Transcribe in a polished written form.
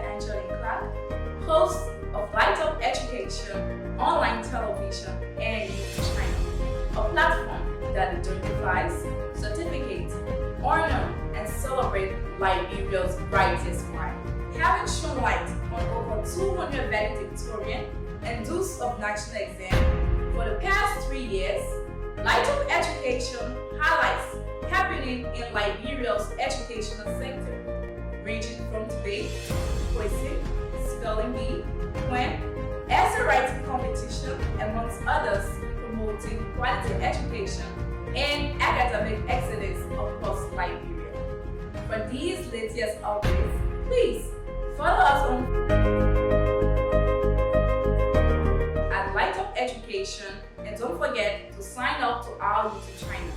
Angeline Clarke, host of Light Up Education, online television, and YouTube channel, a platform that identifies, certificates, honor, and celebrate Liberia's brightest mind. Having shone light on over 200 valedictorian and those of national exam for the past 3 years, Light Up Education highlights happening in Liberia's educational sector, ranging from debate, poetry, spelling bee, poem, essay writing competition, amongst others, promoting quality education and academic excellence across Liberia. For these latest updates, please follow us on at Light Up Education and don't forget to sign up to our YouTube channel.